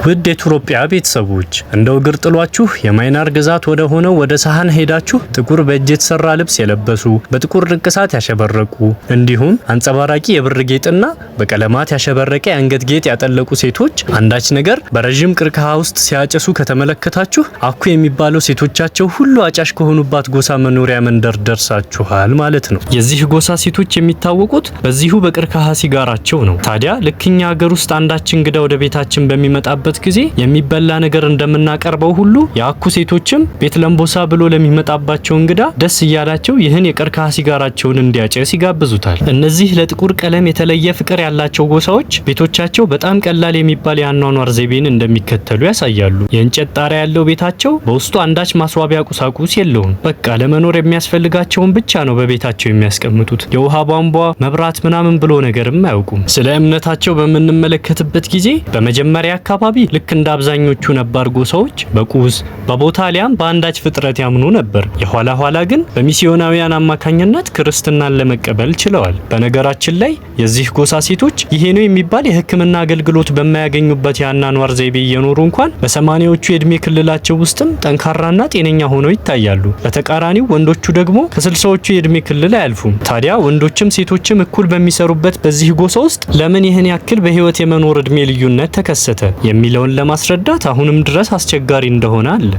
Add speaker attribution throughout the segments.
Speaker 1: ውድ የኢትዮጵያ ቤተሰቦች እንደው እግር ጥሏችሁ የማይናር ግዛት ወደ ሆነው ወደ ሳህን ሄዳችሁ ጥቁር በእጅ የተሰራ ልብስ የለበሱ በጥቁር ንቅሳት ያሸበረቁ እንዲሁም አንጸባራቂ የብር ጌጥና በቀለማት ያሸበረቀ የአንገት ጌጥ ያጠለቁ ሴቶች አንዳች ነገር በረጅም ቅርከሃ ውስጥ ሲያጨሱ ከተመለከታችሁ አኩ የሚባለው ሴቶቻቸው ሁሉ አጫሽ ከሆኑባት ጎሳ መኖሪያ መንደር ደርሳችኋል ማለት ነው። የዚህ ጎሳ ሴቶች የሚታወቁት በዚሁ በቅርከሃ ሲጋራቸው ነው። ታዲያ ልክኛ ሀገር ውስጥ አንዳች እንግዳ ወደ ቤታችን በሚመጣበት ጊዜ የሚበላ ነገር እንደምናቀርበው ሁሉ የአኩ ሴቶችም ቤት ለምቦሳ ብሎ ለሚመጣባቸው እንግዳ ደስ እያላቸው ይህን የቅርከሃ ሲጋራቸውን እንዲያጨስ ይጋብዙታል። እነዚህ ለጥቁር ቀለም የተለየ ፍቅር ያላቸው ጎሳዎች ቤቶቻቸው በጣም ቀላል የሚባል የአኗኗር ዘይቤን እንደሚከተሉ ያሳያሉ። የእንጨት ጣሪያ ያለው ቤታቸው በውስጡ አንዳች ማስዋቢያ ቁሳቁስ የለውም። በቃ ለመኖር የሚያስፈልጋቸውን ብቻ ነው በቤታቸው የሚያስቀምጡት። የውሃ ቧንቧ፣ መብራት ምናምን ብሎ ነገርም አያውቁም። ስለ እምነታቸው በምንመለከትበት ጊዜ በመጀመሪያ አካባቢ ልክ እንደ አብዛኞቹ ነባር ጎሳዎች በቁስ በቦታ ሊያም በአንዳች ፍጥረት ያምኑ ነበር። የኋላ ኋላ ግን በሚስዮናውያን አማካኝነት ክርስትናን ለመቀበል ችለዋል። በነገራችን ላይ የዚህ ጎሳ ሴቶች ይሄ ነው የሚባል የሕክምና አገልግሎት በማያገኙበት የአኗኗር ዘይቤ እየኖሩ እንኳን በሰማኒያዎቹ የእድሜ ክልላቸው ውስጥም ጠንካራና ጤነኛ ሆነው ይታያሉ። በተቃራኒው ወንዶቹ ደግሞ ከ60ዎቹ የእድሜ ክልል አያልፉም። ታዲያ ወንዶችም ሴቶችም እኩል በሚሰሩበት በዚህ ጎሳ ውስጥ ለምን ይህን ያክል በህይወት የመኖር እድሜ ልዩነት ተከሰተ የሚለውን ለማስረዳት አሁንም ድረስ አስቸጋሪ እንደሆነ አለ።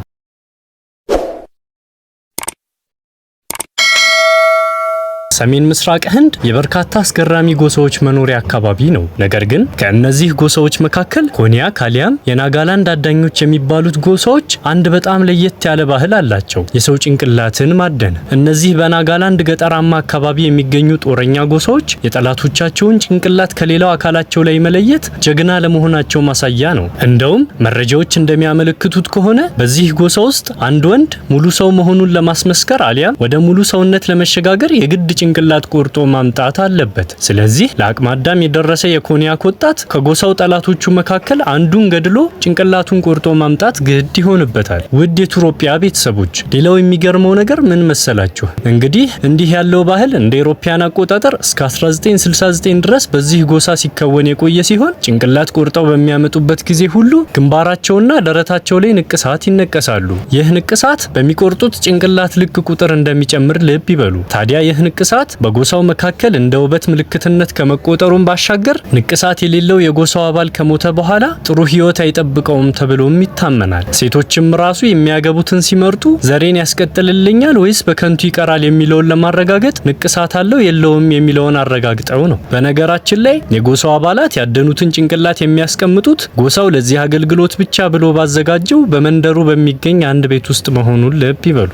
Speaker 1: ሰሜን ምስራቅ ህንድ የበርካታ አስገራሚ ጎሳዎች መኖሪያ አካባቢ ነው። ነገር ግን ከእነዚህ ጎሳዎች መካከል ኮንያክ አሊያም የናጋላንድ አዳኞች የሚባሉት ጎሳዎች አንድ በጣም ለየት ያለ ባህል አላቸው፣ የሰው ጭንቅላትን ማደን። እነዚህ በናጋላንድ ገጠራማ አካባቢ የሚገኙ ጦረኛ ጎሳዎች የጠላቶቻቸውን ጭንቅላት ከሌላው አካላቸው ላይ መለየት ጀግና ለመሆናቸው ማሳያ ነው። እንደውም መረጃዎች እንደሚያመለክቱት ከሆነ በዚህ ጎሳ ውስጥ አንድ ወንድ ሙሉ ሰው መሆኑን ለማስመስከር አሊያም ወደ ሙሉ ሰውነት ለመሸጋገር የግድ ጭንቅላት ቆርጦ ማምጣት አለበት። ስለዚህ ለአቅመ አዳም የደረሰ የኮንያክ ወጣት ከጎሳው ጠላቶቹ መካከል አንዱን ገድሎ ጭንቅላቱን ቆርጦ ማምጣት ግድ ይሆንበታል። ውድ የኢትዮጵያ ቤተሰቦች ሌላው የሚገርመው ነገር ምን መሰላችሁ? እንግዲህ እንዲህ ያለው ባህል እንደ አውሮፓውያን አቆጣጠር እስከ 1969 ድረስ በዚህ ጎሳ ሲከወን የቆየ ሲሆን ጭንቅላት ቆርጠው በሚያመጡበት ጊዜ ሁሉ ግንባራቸውና ደረታቸው ላይ ንቅሳት ይነቀሳሉ። ይህ ንቅሳት በሚቆርጡት ጭንቅላት ልክ ቁጥር እንደሚጨምር ልብ ይበሉ። ታዲያ ይህ ንቅሳት በጎሳው መካከል እንደ ውበት ምልክትነት ከመቆጠሩም ባሻገር ንቅሳት የሌለው የጎሳው አባል ከሞተ በኋላ ጥሩ ህይወት አይጠብቀውም ተብሎም ይታመናል። ሴቶችም ራሱ የሚያገቡትን ሲመርጡ ዘሬን ያስቀጥልልኛል ወይስ በከንቱ ይቀራል የሚለውን ለማረጋገጥ ንቅሳት አለው የለውም የሚለውን አረጋግጠው ነው። በነገራችን ላይ የጎሳው አባላት ያደኑትን ጭንቅላት የሚያስቀምጡት ጎሳው ለዚህ አገልግሎት ብቻ ብሎ ባዘጋጀው በመንደሩ በሚገኝ አንድ ቤት ውስጥ መሆኑን ልብ ይበሉ።